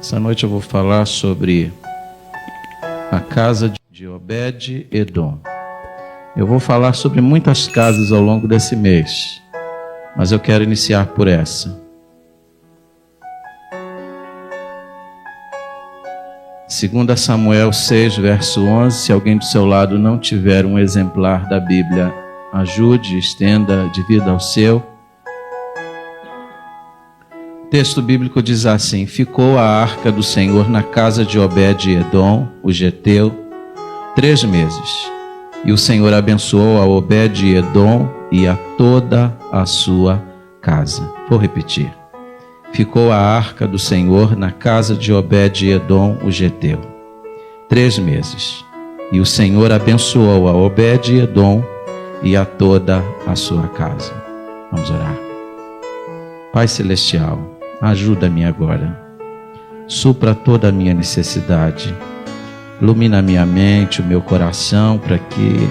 Essa noite eu vou falar sobre a casa de Obed-Edom. Eu vou falar sobre muitas casas ao longo desse mês, mas eu quero iniciar por essa. Segundo Samuel 6, verso 11, se alguém do seu lado não tiver um exemplar da Bíblia, ajude, estenda, divida ao seu. O texto bíblico diz assim: ficou a arca do Senhor na casa de Obed-Edom, o geteu, 3 meses. E o Senhor abençoou a Obed-Edom e a toda a sua casa. Vou repetir. Ficou a arca do Senhor na casa de Obed-Edom, o geteu, 3 meses. E o Senhor abençoou a Obed-Edom e a toda a sua casa. Vamos orar. Pai Celestial, ajuda-me agora. Supra toda a minha necessidade. Ilumina a minha mente, o meu coração, para que,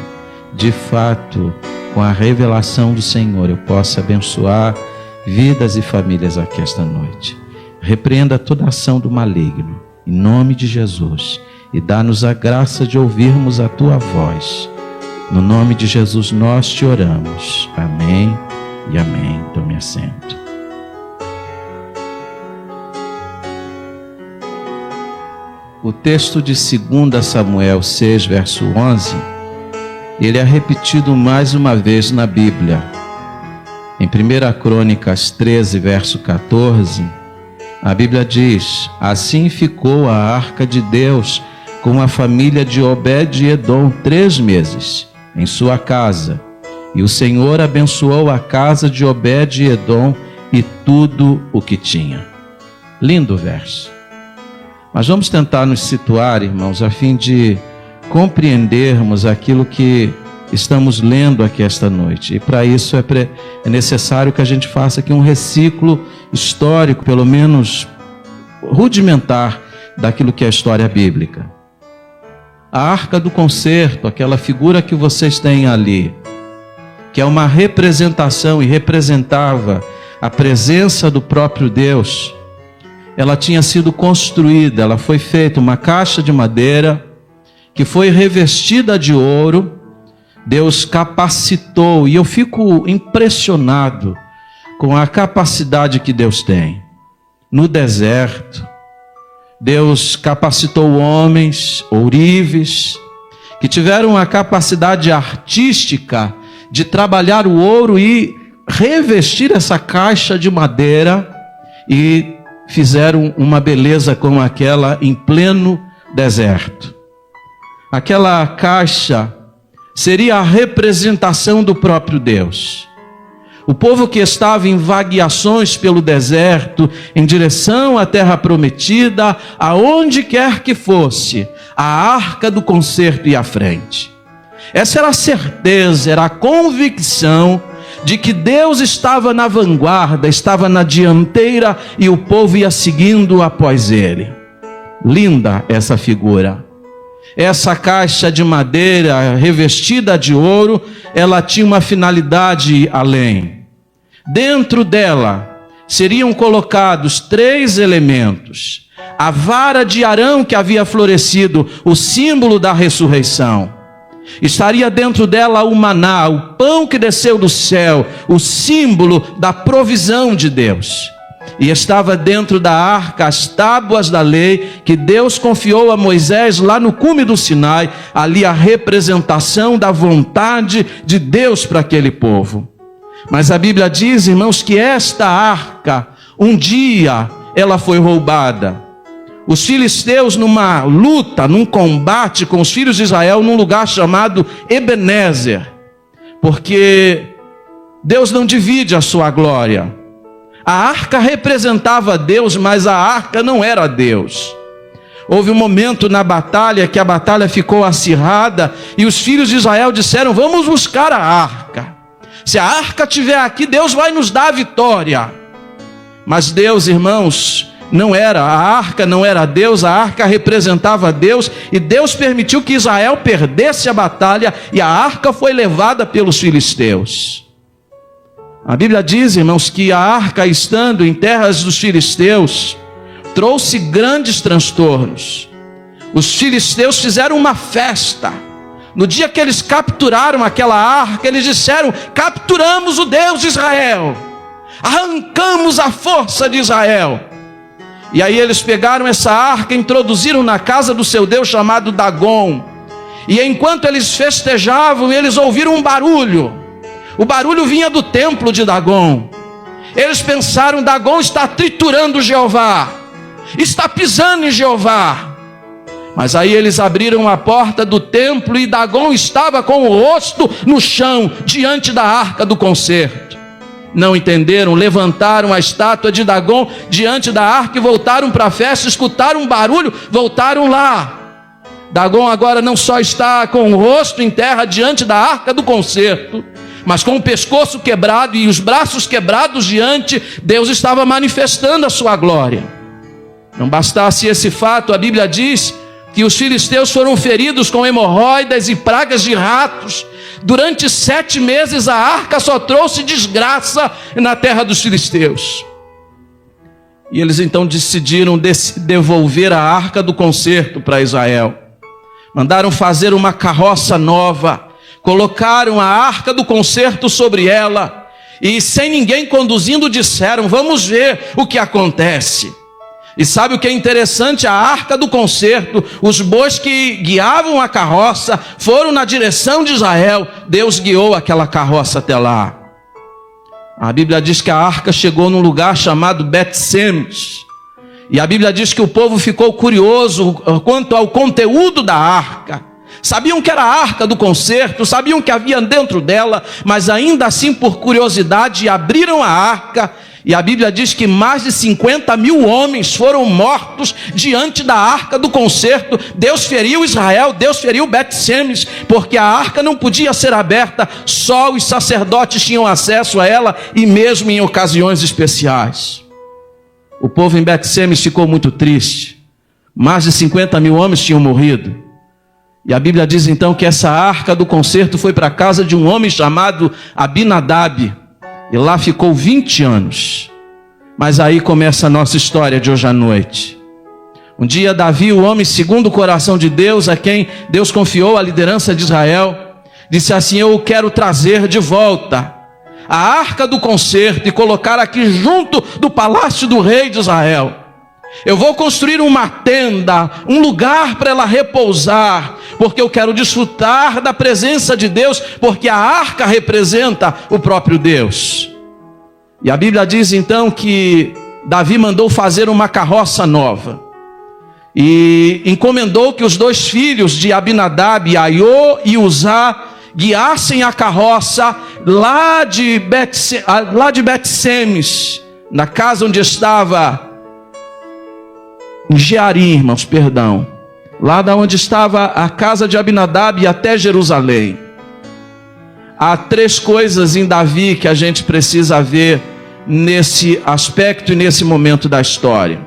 de fato, com a revelação do Senhor, eu possa abençoar vidas e famílias aqui esta noite. Repreenda toda ação do maligno, em nome de Jesus, e dá-nos a graça de ouvirmos a Tua voz. No nome de Jesus nós te oramos. Amém e amém. Tome assento. O texto de 2 Samuel 6, verso 11, ele é repetido mais uma vez na Bíblia. Em 1 Crônicas 13, verso 14, a Bíblia diz: assim ficou a arca de Deus com a família de Obed-Edom 3 meses em sua casa. E o Senhor abençoou a casa de Obed-Edom e tudo o que tinha. Lindo verso. Mas vamos tentar nos situar, irmãos, a fim de compreendermos aquilo que estamos lendo aqui esta noite. E para isso é necessário que a gente faça aqui um reciclo histórico, pelo menos rudimentar, daquilo que é a história bíblica. A arca do concerto, aquela figura que vocês têm ali, que é uma representação e representava a presença do próprio Deus, ela tinha sido construída, ela foi feita uma caixa de madeira que foi revestida de ouro. Deus capacitou, e eu fico impressionado com a capacidade que Deus tem. No deserto, Deus capacitou homens, ourives, que tiveram a capacidade artística de trabalhar o ouro e revestir essa caixa de madeira, e fizeram uma beleza como aquela em pleno deserto. Aquela caixa seria a representação do próprio Deus. O povo que estava em vagueações pelo deserto, em direção à terra prometida, aonde quer que fosse, a arca do concerto ia à frente. Essa era a certeza, era a convicção de que Deus estava na vanguarda, estava na dianteira, e o povo ia seguindo após ele. Linda essa figura. Essa caixa de madeira revestida de ouro, ela tinha uma finalidade além. Dentro dela seriam colocados 3 elementos: a vara de Arão que havia florescido, o símbolo da ressurreição. Estaria dentro dela o maná, o pão que desceu do céu, o símbolo da provisão de Deus. E estava dentro da arca as tábuas da lei que Deus confiou a Moisés lá no cume do Sinai, ali a representação da vontade de Deus para aquele povo. Mas a Bíblia diz, irmãos, que esta arca, um dia, ela foi roubada. Os filisteus, numa luta, num combate com os filhos de Israel, num lugar chamado Ebenezer, porque Deus não divide a sua glória. A arca representava Deus, mas a arca não era Deus. Houve um momento na batalha que a batalha ficou acirrada, e os filhos de Israel disseram: vamos buscar a arca. Se a arca estiver aqui, Deus vai nos dar a vitória. Mas Deus, irmãos, não era, a arca não era Deus, a arca representava Deus, e Deus permitiu que Israel perdesse a batalha, e a arca foi levada pelos filisteus. A Bíblia diz, irmãos, que a arca, estando em terras dos filisteus, trouxe grandes transtornos. Os filisteus fizeram uma festa. No dia que eles capturaram aquela arca, eles disseram: capturamos o Deus de Israel, arrancamos a força de Israel. E aí eles pegaram essa arca, introduziram na casa do seu Deus chamado Dagon. E enquanto eles festejavam, eles ouviram um barulho. O barulho vinha do templo de Dagon. Eles pensaram: Dagon está triturando Jeová, está pisando em Jeová. Mas aí eles abriram a porta do templo e Dagon estava com o rosto no chão, diante da arca do concerto. Não entenderam, levantaram a estátua de Dagon diante da arca e voltaram para a festa, escutaram um barulho, voltaram lá. Dagon agora não só está com o rosto em terra diante da arca do concerto, mas com o pescoço quebrado e os braços quebrados diante. Deus estava manifestando a sua glória. Não bastasse esse fato, a Bíblia diz que os filisteus foram feridos com hemorroidas e pragas de ratos. Durante 7 meses a arca só trouxe desgraça na terra dos filisteus. E eles então decidiram devolver a arca do concerto para Israel. Mandaram fazer uma carroça nova, colocaram a arca do concerto sobre ela, e sem ninguém conduzindo disseram: vamos ver o que acontece. E sabe o que é interessante? A arca do concerto, os bois que guiavam a carroça foram na direção de Israel. Deus guiou aquela carroça até lá. A Bíblia diz que a arca chegou num lugar chamado Bet-Semes. E a Bíblia diz que o povo ficou curioso quanto ao conteúdo da arca. Sabiam que era a arca do concerto, sabiam que havia dentro dela, mas ainda assim, por curiosidade, abriram a arca. E a Bíblia diz que mais de 50 mil homens foram mortos diante da arca do concerto. Deus feriu Israel, Deus feriu Bet-Semes, porque a arca não podia ser aberta, só os sacerdotes tinham acesso a ela, e mesmo em ocasiões especiais. O povo em Bet-Semes ficou muito triste. Mais de 50 mil homens tinham morrido. E a Bíblia diz então que essa arca do concerto foi para a casa de um homem chamado Abinadab. E lá ficou 20 anos. Mas aí começa a nossa história de hoje à noite. Um dia Davi, o homem segundo o coração de Deus, a quem Deus confiou a liderança de Israel, disse assim: eu quero trazer de volta a arca do concerto e colocar aqui junto do palácio do rei de Israel. Eu vou construir uma tenda, um lugar para ela repousar, porque eu quero desfrutar da presença de Deus, porque a arca representa o próprio Deus. E a Bíblia diz então que Davi mandou fazer uma carroça nova e encomendou que os 2 filhos de Abinadab, Aiô e Uzá, guiassem a carroça lá de Bet-Semes, na casa onde estava em Jearim, irmãos, perdão, lá da onde estava a casa de Abinadab, até Jerusalém. Há 3 coisas em Davi que a gente precisa ver nesse aspecto e nesse momento da história.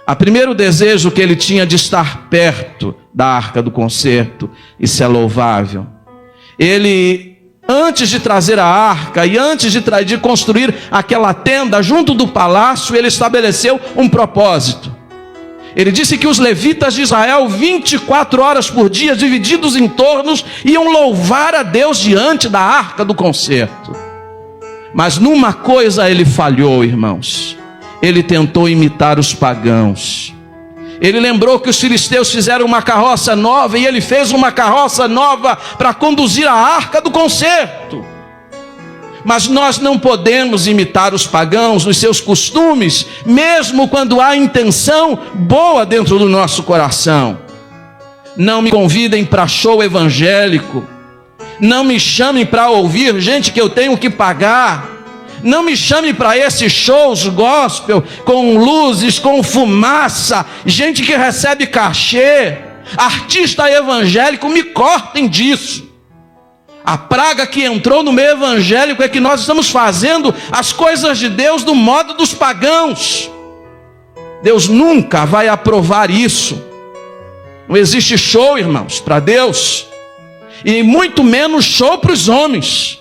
O primeiro desejo que ele tinha de estar perto da arca do concerto, isso é louvável. Ele, antes de trazer a arca e antes de construir aquela tenda junto do palácio, ele estabeleceu um propósito. Ele disse que os levitas de Israel, 24 horas por dia, divididos em turnos, iam louvar a Deus diante da arca do concerto. Mas numa coisa ele falhou, irmãos. Ele tentou imitar os pagãos. Ele lembrou que os filisteus fizeram uma carroça nova e ele fez uma carroça nova para conduzir a arca do concerto. Mas nós não podemos imitar os pagãos nos seus costumes, mesmo quando há intenção boa dentro do nosso coração. Não me convidem para show evangélico. Não me chamem para ouvir gente que eu tenho que pagar. Não me chame para esses shows gospel, com luzes, com fumaça, gente que recebe cachê, artista evangélico. Me cortem disso. A praga que entrou no meio evangélico é que nós estamos fazendo as coisas de Deus do modo dos pagãos. Deus nunca vai aprovar isso. Não existe show, irmãos, para Deus, e muito menos show para os homens.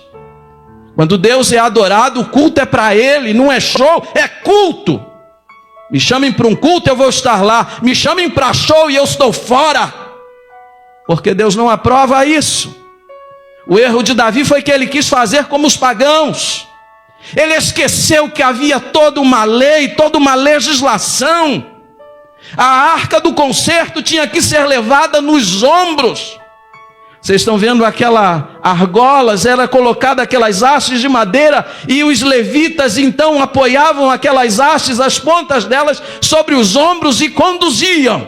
Quando Deus é adorado, o culto é para Ele, não é show, é culto. Me chamem para um culto, eu vou estar lá. Me chamem para show e eu estou fora. Porque Deus não aprova isso. O erro de Davi foi que ele quis fazer como os pagãos. Ele esqueceu que havia toda uma lei, toda uma legislação. A arca do concerto tinha que ser levada nos ombros. Vocês estão vendo aquela argolas, era colocada aquelas hastes de madeira, e os levitas então apoiavam aquelas hastes, as pontas delas, sobre os ombros e conduziam.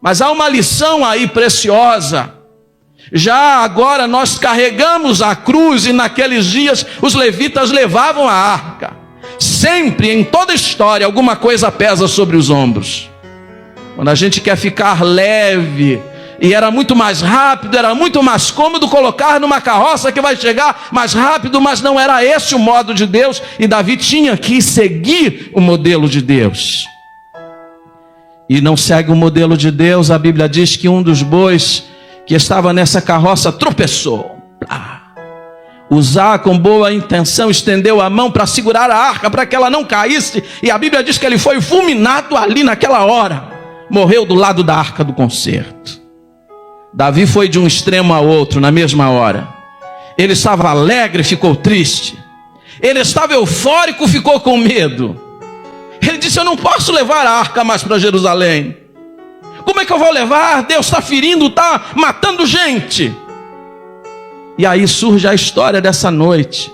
Mas há uma lição aí preciosa. Já agora nós carregamos a cruz, e naqueles dias os levitas levavam a arca. Sempre, em toda a história, alguma coisa pesa sobre os ombros. Quando a gente quer ficar leve, e era muito mais rápido, era muito mais cômodo colocar numa carroça que vai chegar mais rápido, mas não era esse o modo de Deus, e Davi tinha que seguir o modelo de Deus. E não segue o modelo de Deus. A Bíblia diz que um dos bois que estava nessa carroça tropeçou. Uzá, com boa intenção, estendeu a mão para segurar a arca, para que ela não caísse, e a Bíblia diz que ele foi fulminado ali naquela hora. Morreu do lado da arca do concerto. Davi foi de um extremo ao outro na mesma hora. Ele estava alegre, ficou triste. Ele estava eufórico, ficou com medo. Ele disse: eu não posso levar a arca mais para Jerusalém. Como é que eu vou levar? Deus está ferindo, está matando gente. E aí surge a história dessa noite.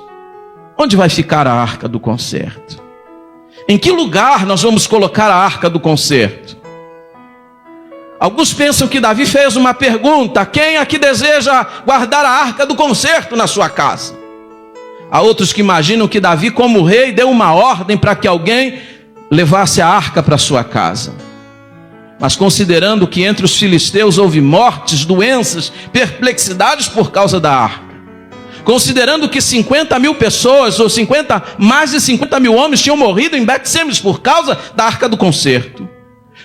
Onde vai ficar a arca do concerto? Em que lugar nós vamos colocar a arca do concerto? Alguns pensam que Davi fez uma pergunta: quem aqui deseja guardar a arca do concerto na sua casa? Há outros que imaginam que Davi, como rei, deu uma ordem para que alguém levasse a arca para sua casa. Mas considerando que entre os filisteus houve mortes, doenças, perplexidades por causa da arca, considerando que 50 mil pessoas, ou mais de 50 mil homens tinham morrido em Bet-Semes por causa da arca do concerto,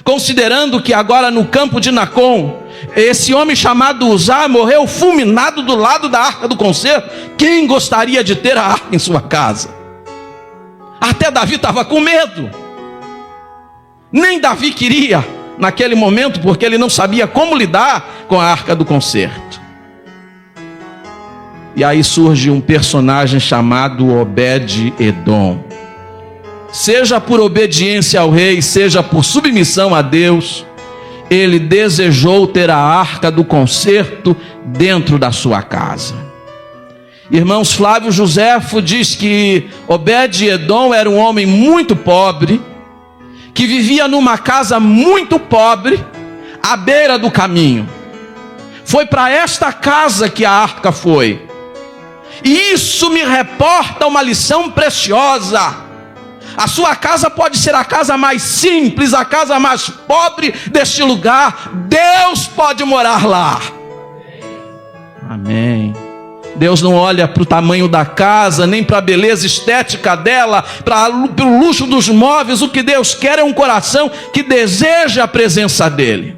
considerando que agora no campo de Nacon, esse homem chamado Uzá morreu fulminado do lado da arca do concerto, quem gostaria de ter a arca em sua casa? Até Davi estava com medo. Nem Davi queria naquele momento, porque ele não sabia como lidar com a arca do concerto. E aí surge um personagem chamado Obed-Edom. Seja por obediência ao rei, seja por submissão a Deus, ele desejou ter a arca do concerto dentro da sua casa. Irmãos, Flávio Joséfo diz que Obed-Edom era um homem muito pobre, que vivia numa casa muito pobre, à beira do caminho. Foi para esta casa que a arca foi. E isso me reporta uma lição preciosa. A sua casa pode ser a casa mais simples, a casa mais pobre deste lugar. Deus pode morar lá. Amém. Deus não olha para o tamanho da casa, nem para a beleza estética dela, para o luxo dos móveis. O que Deus quer é um coração que deseja a presença dEle.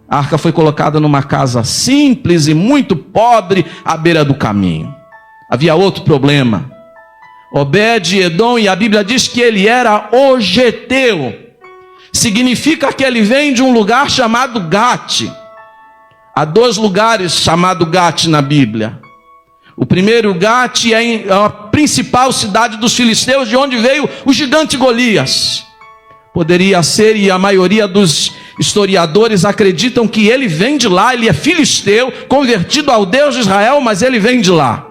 A arca foi colocada numa casa simples e muito pobre, à beira do caminho. Havia outro problema. Obed-Edom, e a Bíblia diz que ele era ogeteu. Significa que ele vem de um lugar chamado Gate. Há 2 lugares chamados Gate na Bíblia. O primeiro, Gate, é a principal cidade dos filisteus, de onde veio o gigante Golias. Poderia ser, e a maioria dos historiadores acreditam que ele vem de lá. Ele é filisteu, convertido ao Deus de Israel, mas ele vem de lá.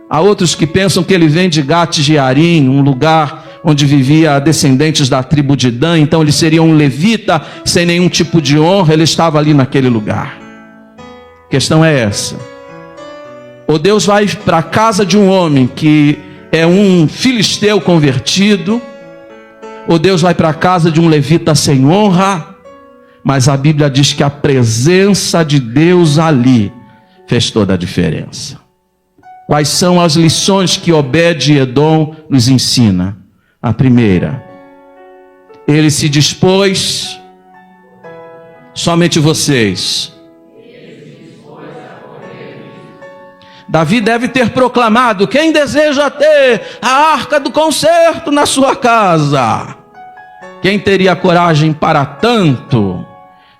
Há outros que pensam que ele vem de Gat-Jearim, um lugar onde vivia descendentes da tribo de Dan. Então ele seria um levita, sem nenhum tipo de honra. Ele estava ali naquele lugar. A questão é essa: ou Deus vai para a casa de um homem que é um filisteu convertido, ou Deus vai para a casa de um levita sem honra. Mas a Bíblia diz que a presença de Deus ali fez toda a diferença. Quais são as lições que Obed-Edom nos ensina? A primeira: ele se dispôs, somente vocês, Davi deve ter proclamado: quem deseja ter a arca do concerto na sua casa? Quem teria coragem para tanto,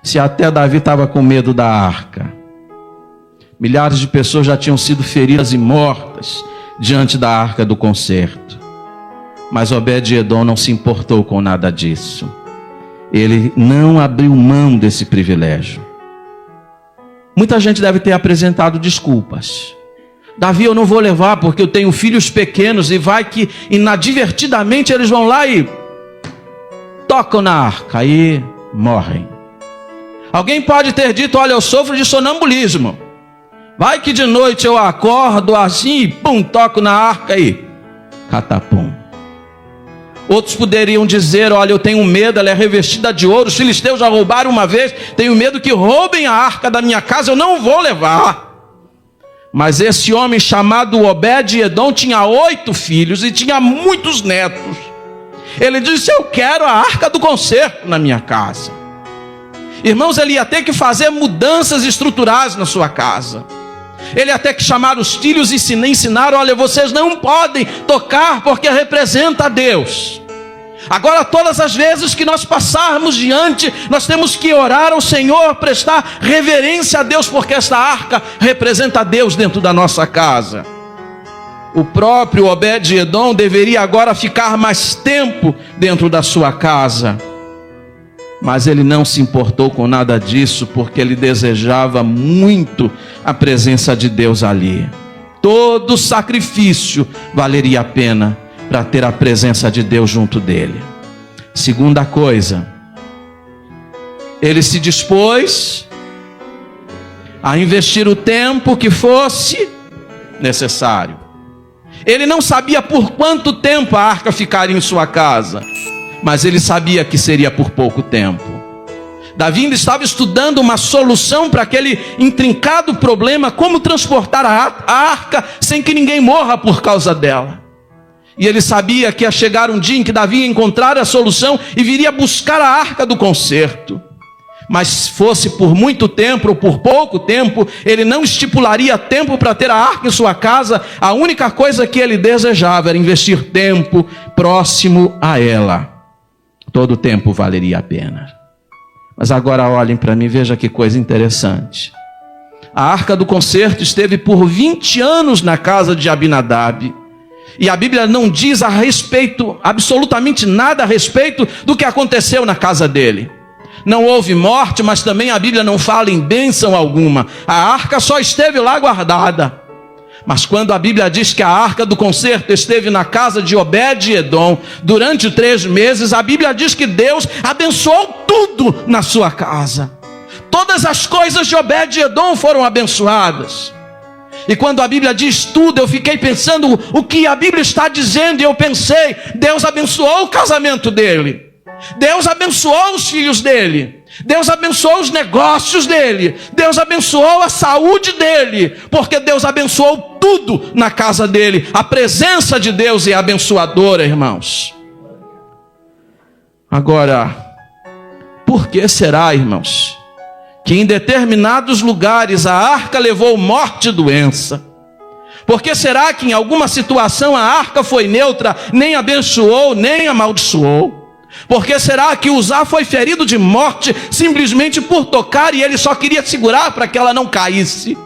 se até Davi estava com medo da arca? Milhares de pessoas já tinham sido feridas e mortas diante da arca do concerto. Mas Obed-Edom não se importou com nada disso. Ele não abriu mão desse privilégio. Muita gente deve ter apresentado desculpas. Davi, eu não vou levar porque eu tenho filhos pequenos, e vai que inadvertidamente eles vão lá e tocam na arca, aí morrem. Alguém pode ter dito: olha, eu sofro de sonambulismo, vai que de noite eu acordo assim e pum, toco na arca e catapum. Outros poderiam dizer: olha, eu tenho medo, ela é revestida de ouro, os filisteus já roubaram uma vez, tenho medo que roubem a arca da minha casa, eu não vou levar. Mas esse homem chamado Obed-Edom tinha 8 filhos e tinha muitos netos. Ele disse: eu quero a arca do concerto na minha casa. Irmãos, ele ia ter que fazer mudanças estruturais na sua casa. Ele ia ter que chamar os filhos e ensinar: olha, vocês não podem tocar porque representa a Deus. Agora, todas as vezes que nós passarmos diante, nós temos que orar ao Senhor, prestar reverência a Deus, porque esta arca representa a Deus dentro da nossa casa. O próprio Obed-Edom deveria agora ficar mais tempo dentro da sua casa. Mas ele não se importou com nada disso, porque ele desejava muito a presença de Deus ali. Todo sacrifício valeria a pena para ter a presença de Deus junto dele. Segunda coisa, ele se dispôs a investir o tempo que fosse necessário. Ele não sabia por quanto tempo a arca ficaria em sua casa, mas ele sabia que seria por pouco tempo. Davi ainda estava estudando uma solução para aquele intrincado problema: como transportar a arca sem que ninguém morra por causa dela. E ele sabia que ia chegar um dia em que Davi ia encontrar a solução e viria buscar a arca do concerto. Mas fosse por muito tempo ou por pouco tempo, ele não estipularia tempo para ter a arca em sua casa. A única coisa que ele desejava era investir tempo próximo a ela. Todo tempo valeria a pena. Mas agora olhem para mim, veja que coisa interessante. A arca do concerto esteve por 20 anos na casa de Abinadab. E a Bíblia não diz a respeito, absolutamente nada a respeito do que aconteceu na casa dele. Não houve morte, mas também a Bíblia não fala em bênção alguma. A arca só esteve lá guardada. Mas quando a Bíblia diz que a arca do concerto esteve na casa de Obed-Edom durante 3 meses, a Bíblia diz que Deus abençoou tudo na sua casa. Todas as coisas de Obed-Edom foram abençoadas. E quando a Bíblia diz tudo, eu fiquei pensando o que a Bíblia está dizendo, e eu pensei: Deus abençoou o casamento dele, Deus abençoou os filhos dele, Deus abençoou os negócios dele, Deus abençoou a saúde dele, porque Deus abençoou tudo na casa dele. A presença de Deus é abençoadora, irmãos. Agora, por que será, irmãos, que em determinados lugares a arca levou morte e doença? Por que será que em alguma situação a arca foi neutra, nem abençoou, nem amaldiçoou? Por que será que Uzá foi ferido de morte simplesmente por tocar, e ele só queria segurar para que ela não caísse?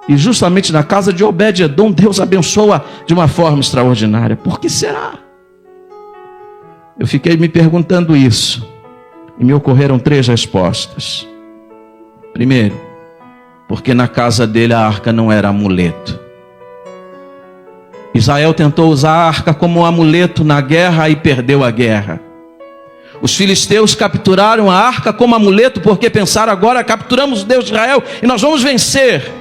E justamente na casa de Obed-Edom, Deus abençoa de uma forma extraordinária. Por que será? Eu fiquei me perguntando isso, e me ocorreram 3 respostas. Primeiro, porque na casa dele a arca não era amuleto. Israel tentou usar a arca como um amuleto na guerra e perdeu a guerra. Os filisteus capturaram a arca como amuleto porque pensaram: agora capturamos o Deus de Israel e nós vamos vencer.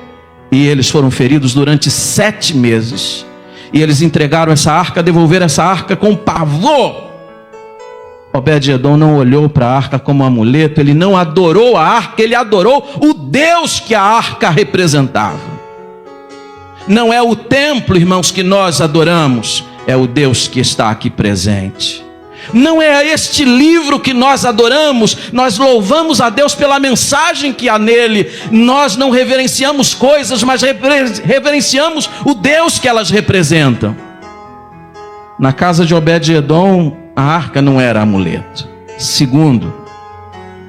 E eles foram feridos durante 7 meses. E eles entregaram essa arca, devolveram essa arca com pavor. Obed-Edom não olhou para a arca como um amuleto, ele não adorou a arca, ele adorou o Deus que a arca representava. Não é o templo, irmãos, que nós adoramos, é o Deus que está aqui presente. Não é este livro que nós adoramos, nós louvamos a Deus pela mensagem que há nele. Nós não reverenciamos coisas, mas reverenciamos o Deus que elas representam. Na casa de Obed-edom, a arca não era amuleto. Segundo,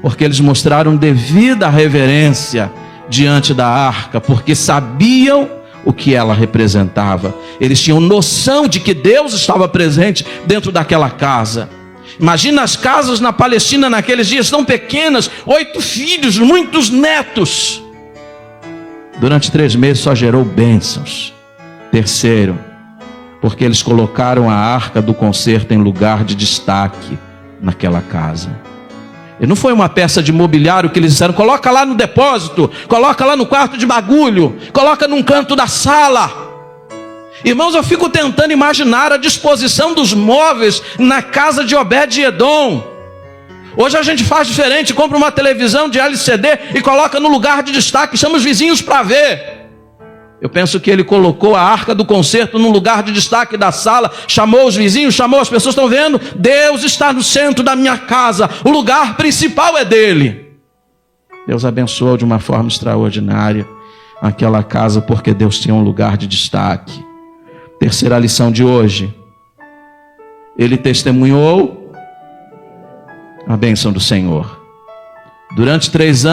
porque eles mostraram devida reverência diante da arca, porque sabiam o que ela representava. Eles tinham noção de que Deus estava presente dentro daquela casa. Imagina as casas na Palestina naqueles dias tão pequenas, 8 filhos, muitos netos. Durante 3 meses só gerou bênçãos. Terceiro, porque eles colocaram a arca do concerto em lugar de destaque naquela casa. E não foi uma peça de mobiliário que eles disseram: coloca lá no depósito, coloca lá no quarto de bagulho, coloca num canto da sala. Irmãos, eu fico tentando imaginar a disposição dos móveis na casa de Obed-edom. Hoje a gente faz diferente, compra uma televisão de LCD e coloca no lugar de destaque, chama os vizinhos para ver. Eu penso que ele colocou a arca do concerto no lugar de destaque da sala, chamou os vizinhos, chamou as pessoas. Estão vendo? Deus está no centro da minha casa, o lugar principal é dele. Deus abençoou de uma forma extraordinária aquela casa, porque Deus tinha um lugar de destaque. Terceira lição de hoje: ele testemunhou a bênção do Senhor. Durante 3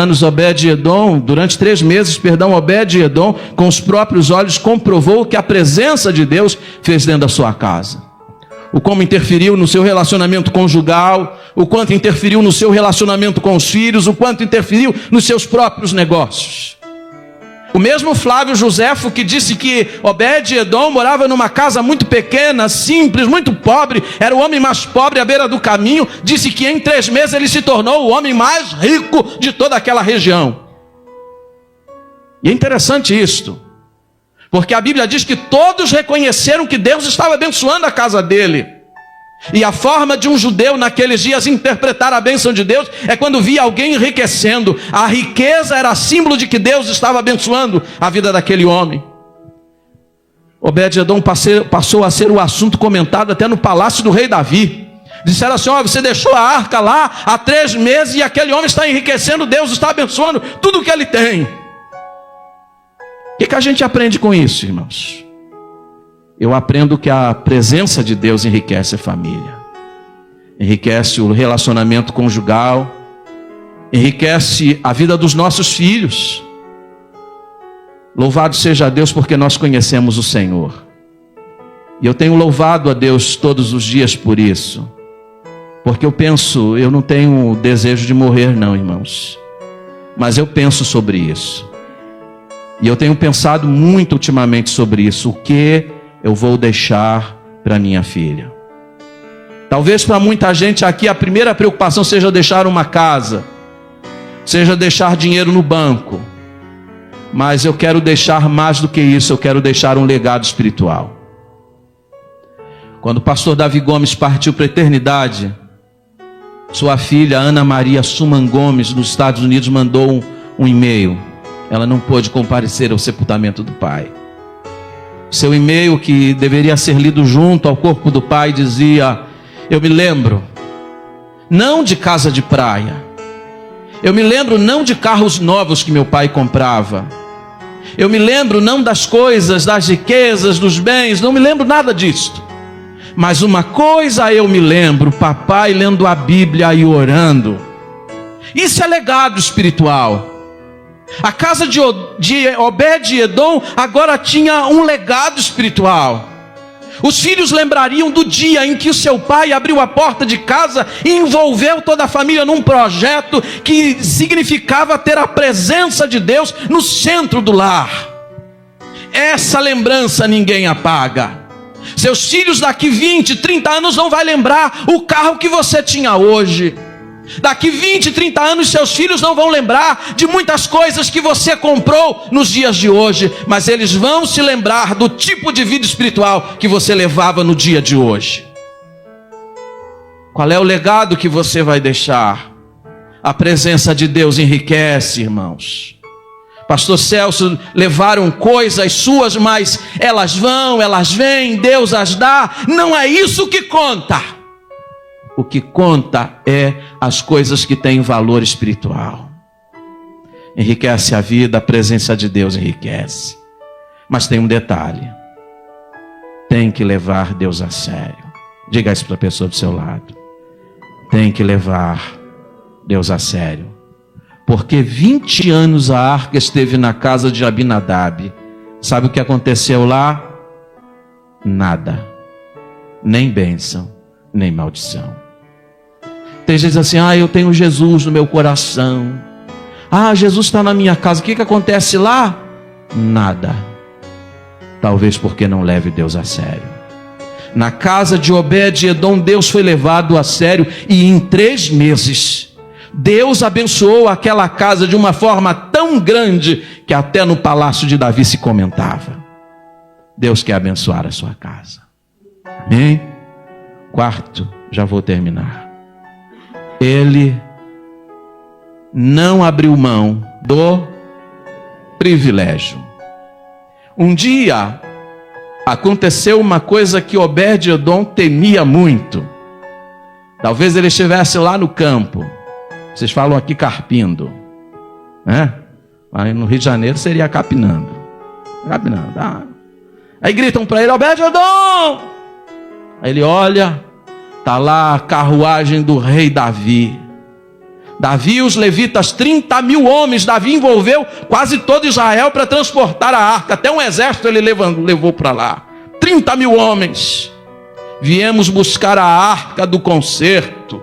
meses, Obed-edom, com os próprios olhos, comprovou que a presença de Deus fez dentro da sua casa. O como interferiu no seu relacionamento conjugal, o quanto interferiu no seu relacionamento com os filhos, o quanto interferiu nos seus próprios negócios. O mesmo Flávio Joséfo, que disse que Obed-edom morava numa casa muito pequena, simples, muito pobre, era o homem mais pobre à beira do caminho, disse que em 3 meses ele se tornou o homem mais rico de toda aquela região. E é interessante isto, porque a Bíblia diz que todos reconheceram que Deus estava abençoando a casa dele. E a forma de um judeu naqueles dias interpretar a bênção de Deus é quando via alguém enriquecendo. A riqueza era símbolo de que Deus estava abençoando a vida daquele homem. Obed-edom passou a ser o assunto comentado até no palácio do rei Davi. Disseram assim: ó, você deixou a arca lá há 3 meses e aquele homem está enriquecendo, Deus está abençoando tudo o que ele tem. O que a gente aprende com isso, irmãos? Eu aprendo que a presença de Deus enriquece a família, enriquece o relacionamento conjugal, enriquece a vida dos nossos filhos. Louvado seja Deus, porque nós conhecemos o Senhor. E eu tenho louvado a Deus todos os dias por isso. Porque eu não tenho desejo de morrer não, irmãos. Mas eu penso sobre isso. E eu tenho pensado muito ultimamente sobre isso. O que eu vou deixar para minha filha? Talvez para muita gente aqui a primeira preocupação seja deixar uma casa, seja deixar dinheiro no banco. Mas eu quero deixar mais do que isso, eu quero deixar um legado espiritual. Quando o pastor Davi Gomes partiu para a eternidade, sua filha Ana Maria Suman Gomes, nos Estados Unidos, mandou um e-mail. Ela não pôde comparecer ao sepultamento do pai. Seu e-mail, que deveria ser lido junto ao corpo do pai, dizia: eu me lembro não de casa de praia, eu me lembro não de carros novos que meu pai comprava, eu me lembro não das coisas, das riquezas, dos bens, não me lembro nada disto. Mas uma coisa eu me lembro: papai lendo a Bíblia e orando. Isso é legado espiritual. A casa de Obed-edom agora tinha um legado espiritual. Os filhos lembrariam do dia em que o seu pai abriu a porta de casa e envolveu toda a família num projeto que significava ter a presença de Deus no centro do lar. Essa lembrança ninguém apaga. Seus filhos daqui 20, 30 anos não vai lembrar o carro que você tinha hoje. Daqui 20, 30 anos seus filhos não vão lembrar de muitas coisas que você comprou nos dias de hoje, mas eles vão se lembrar do tipo de vida espiritual que você levava no dia de hoje. Qual é o legado que você vai deixar? A presença de Deus enriquece, irmãos. Pastor Celso, levaram coisas suas, mas elas vão, elas vêm, Deus as dá. Não é isso que conta. O que conta é as coisas que têm valor espiritual. Enriquece a vida, a presença de Deus enriquece. Mas tem um detalhe. Tem que levar Deus a sério. Diga isso para a pessoa do seu lado. Tem que levar Deus a sério. Porque 20 anos a arca esteve na casa de Abinadab. Sabe o que aconteceu lá? Nada. Nem bênção, nem maldição. Tem gente assim, eu tenho Jesus no meu coração. Jesus está na minha casa. O que acontece lá? Nada. Talvez porque não leve Deus a sério. Na casa de Obed-Edom, Deus foi levado a sério. E em 3 meses, Deus abençoou aquela casa de uma forma tão grande, que até no palácio de Davi se comentava. Deus quer abençoar a sua casa. Amém? 4, já vou terminar. Ele não abriu mão do privilégio. Um dia aconteceu uma coisa que Obed-Edom temia muito. Talvez ele estivesse lá no campo. Vocês falam aqui carpindo, né? Aí no Rio de Janeiro seria capinando. Aí gritam para ele, Obed-Edom! Aí ele olha, está lá a carruagem do rei Davi. Davi e os levitas, 30 mil homens. Davi envolveu quase todo Israel para transportar a arca. Até um exército ele levou para lá. 30 mil homens. Viemos buscar a arca do concerto.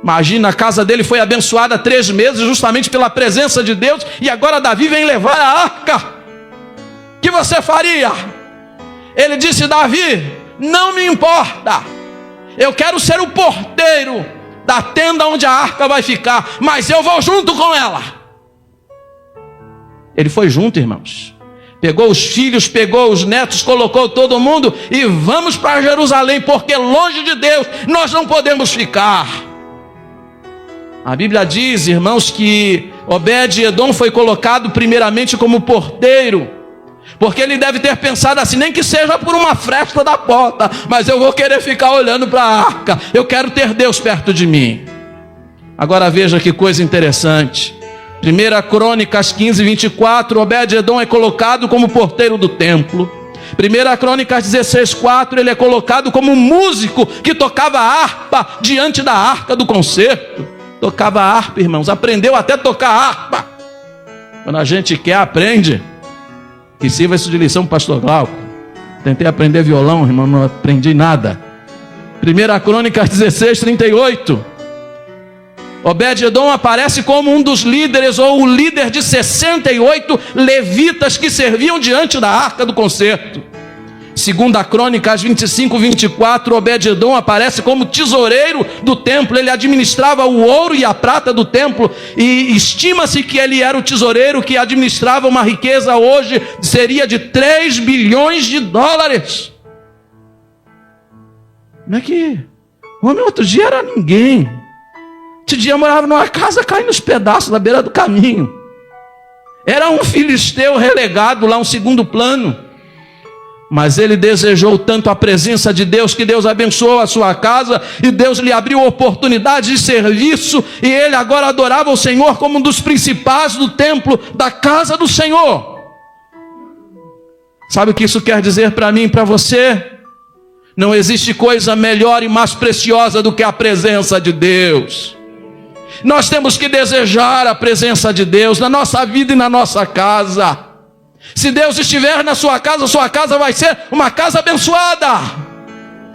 Imagina, a casa dele foi abençoada 3 meses justamente pela presença de Deus. E agora Davi vem levar a arca. O que você faria? Ele disse, Davi, não me importa. Eu quero ser o porteiro da tenda onde a arca vai ficar, mas eu vou junto com ela. Ele foi junto, irmãos. Pegou os filhos, pegou os netos, colocou todo mundo e vamos para Jerusalém, porque longe de Deus nós não podemos ficar. A Bíblia diz, irmãos, que Obed-Edom foi colocado primeiramente como porteiro, porque ele deve ter pensado assim, nem que seja por uma fresta da porta, mas eu vou querer ficar olhando para a arca, eu quero ter Deus perto de mim. Agora veja que coisa interessante. 1 Crônicas 15, 24, Obed-Edom é colocado como porteiro do templo. 1 Crônicas 16, 4, ele é colocado como músico que tocava harpa diante da arca do concerto. Tocava harpa, irmãos, aprendeu até tocar harpa. Quando a gente quer, aprende. Que sirva isso de lição para o pastor Glauco. Tentei aprender violão, irmão, não aprendi nada. 1 Crônicas 16, 38. Obed-Edom aparece como um dos líderes, ou o líder de 68 levitas que serviam diante da arca do concerto. 2 Crônicas 25, 24, Obed-Edom aparece como tesoureiro do templo. Ele administrava o ouro e a prata do templo, e estima-se que ele era o tesoureiro que administrava uma riqueza hoje, seria de 3 bilhões de dólares. Como é que... O homem outro dia era ninguém. Outro dia morava numa casa caindo nos pedaços na beira do caminho. Era um filisteu relegado lá, um segundo plano. Mas ele desejou tanto a presença de Deus, que Deus abençoou a sua casa, e Deus lhe abriu oportunidade de serviço, e ele agora adorava o Senhor como um dos principais do templo, da casa do Senhor. Sabe o que isso quer dizer para mim e para você? Não existe coisa melhor e mais preciosa do que a presença de Deus. Nós temos que desejar a presença de Deus na nossa vida e na nossa casa. Se Deus estiver na sua casa vai ser uma casa abençoada.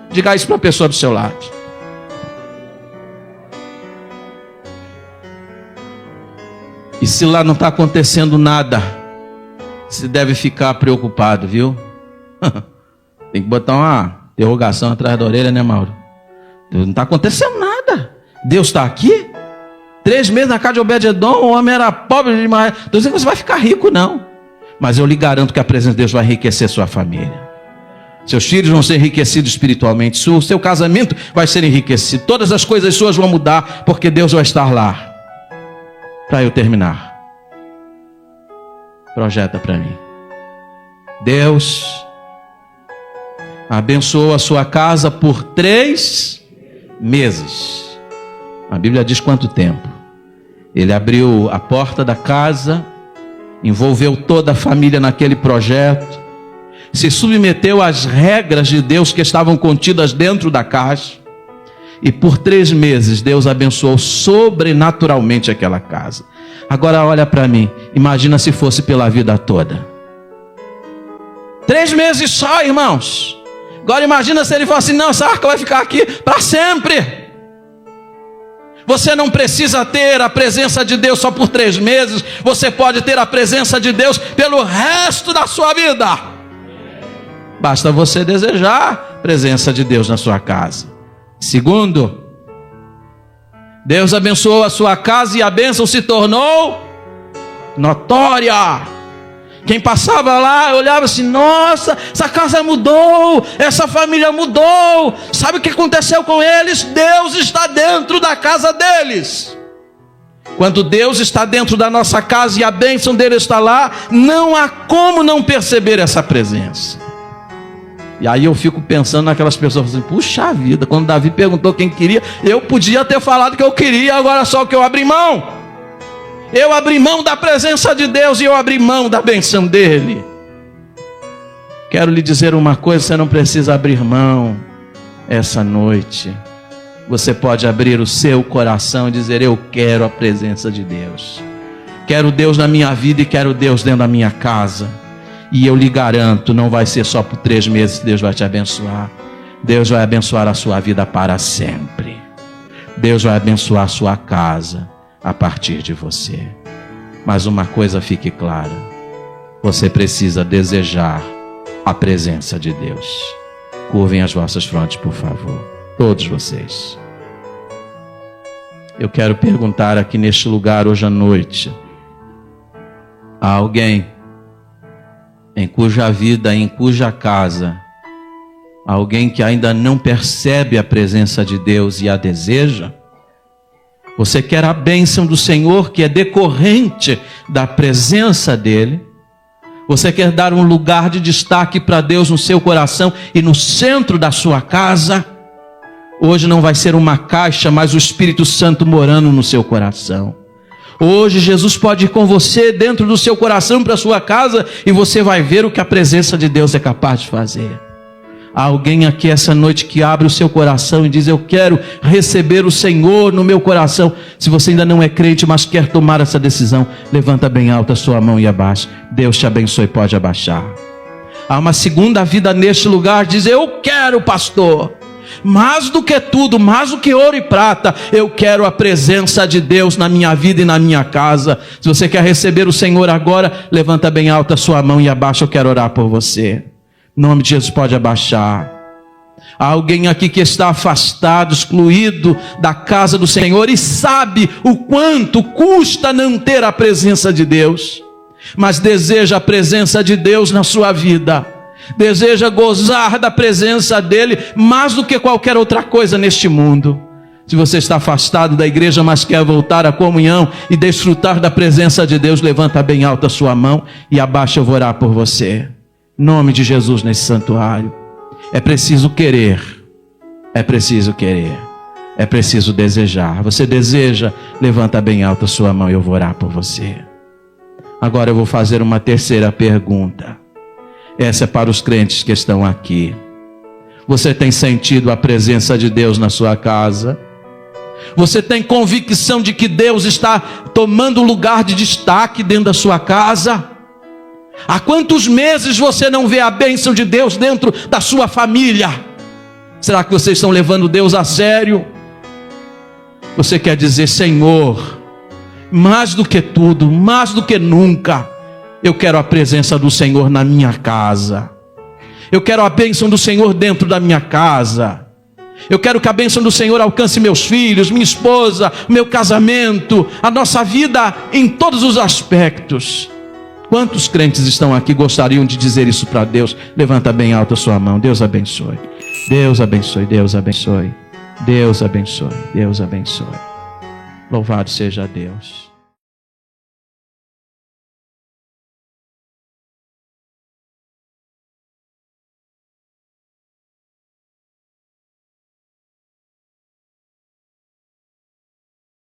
Diga isso para a pessoa do seu lado. E se lá não está acontecendo nada, você deve ficar preocupado, viu? Tem que botar uma interrogação atrás da orelha, né, Mauro? Não está acontecendo nada. Deus está aqui? 3 meses na casa de Obed-Edom, o homem era pobre demais. Estou dizendo que você vai ficar rico, não. Mas eu lhe garanto que a presença de Deus vai enriquecer sua família. Seus filhos vão ser enriquecidos espiritualmente. O seu casamento vai ser enriquecido. Todas as coisas suas vão mudar, porque Deus vai estar lá. Para eu terminar, projeta para mim. Deus abençoou a sua casa por 3 meses. A Bíblia diz quanto tempo. Ele abriu a porta da casa, envolveu toda a família naquele projeto, se submeteu às regras de Deus que estavam contidas dentro da casa, e por 3 meses Deus abençoou sobrenaturalmente aquela casa. Agora olha para mim, imagina se fosse pela vida toda. 3 meses só, irmãos. Agora imagina se ele fosse assim, não, essa arca vai ficar aqui para sempre. Você não precisa ter a presença de Deus só por 3 meses. Você pode ter a presença de Deus pelo resto da sua vida. Basta você desejar a presença de Deus na sua casa. Segundo, Deus abençoou a sua casa e a bênção se tornou notória. Quem passava lá olhava assim, nossa, essa casa mudou, essa família mudou. Sabe o que aconteceu com eles? Deus está dentro da casa deles. Quando Deus está dentro da nossa casa e a bênção dele está lá, não há como não perceber essa presença. E aí eu fico pensando naquelas pessoas assim, puxa vida, quando Davi perguntou quem queria, eu podia ter falado que eu queria, agora só que eu abri mão. Eu abri mão da presença de Deus e eu abri mão da bênção dele. Quero lhe dizer uma coisa, você não precisa abrir mão essa noite. Você pode abrir o seu coração e dizer, eu quero a presença de Deus. Quero Deus na minha vida e quero Deus dentro da minha casa. E eu lhe garanto, não vai ser só por 3 meses que Deus vai te abençoar. Deus vai abençoar a sua vida para sempre. Deus vai abençoar a sua casa a partir de você. Mas uma coisa fique clara, você precisa desejar a presença de Deus. Curvem as vossas frontes, por favor, todos vocês. Eu quero perguntar aqui neste lugar hoje à noite, há alguém em cuja vida, em cuja casa, alguém que ainda não percebe a presença de Deus e a deseja? Você quer a bênção do Senhor que é decorrente da presença dEle? Você quer dar um lugar de destaque para Deus no seu coração e no centro da sua casa? Hoje não vai ser uma caixa, mas o Espírito Santo morando no seu coração. Hoje Jesus pode ir com você dentro do seu coração para a sua casa e você vai ver o que a presença de Deus é capaz de fazer. Há alguém aqui essa noite que abre o seu coração e diz, eu quero receber o Senhor no meu coração. Se você ainda não é crente, mas quer tomar essa decisão, levanta bem alta a sua mão e abaixa. Deus te abençoe, pode abaixar. Há uma segunda vida neste lugar, diz, eu quero, pastor, mais do que tudo, mais do que ouro e prata, eu quero a presença de Deus na minha vida e na minha casa. Se você quer receber o Senhor agora, levanta bem alta a sua mão e abaixa, eu quero orar por você. Em nome de Jesus, pode abaixar. Há alguém aqui que está afastado, excluído da casa do Senhor e sabe o quanto custa não ter a presença de Deus, mas deseja a presença de Deus na sua vida, deseja gozar da presença dEle mais do que qualquer outra coisa neste mundo. Se você está afastado da igreja, mas quer voltar à comunhão e desfrutar da presença de Deus, levanta bem alta a sua mão e abaixa, eu vou orar por você. Em nome de Jesus nesse santuário. É preciso querer, é preciso querer, é preciso desejar. Você deseja? Levanta bem alta a sua mão e eu vou orar por você. Agora eu vou fazer uma terceira pergunta. Essa é para os crentes que estão aqui. Você tem sentido a presença de Deus na sua casa? Você tem convicção de que Deus está tomando lugar de destaque dentro da sua casa? Há quantos meses você não vê a bênção de Deus dentro da sua família? Será que vocês estão levando Deus a sério? Você quer dizer, Senhor, mais do que tudo, mais do que nunca, eu quero a presença do Senhor na minha casa. Eu quero a bênção do Senhor dentro da minha casa. Eu quero que a bênção do Senhor alcance meus filhos, minha esposa, meu casamento, a nossa vida em todos os aspectos. Quantos crentes estão aqui gostariam de dizer isso para Deus? Levanta bem alto a sua mão. Deus abençoe. Deus abençoe. Deus abençoe. Deus abençoe. Deus abençoe. Louvado seja Deus.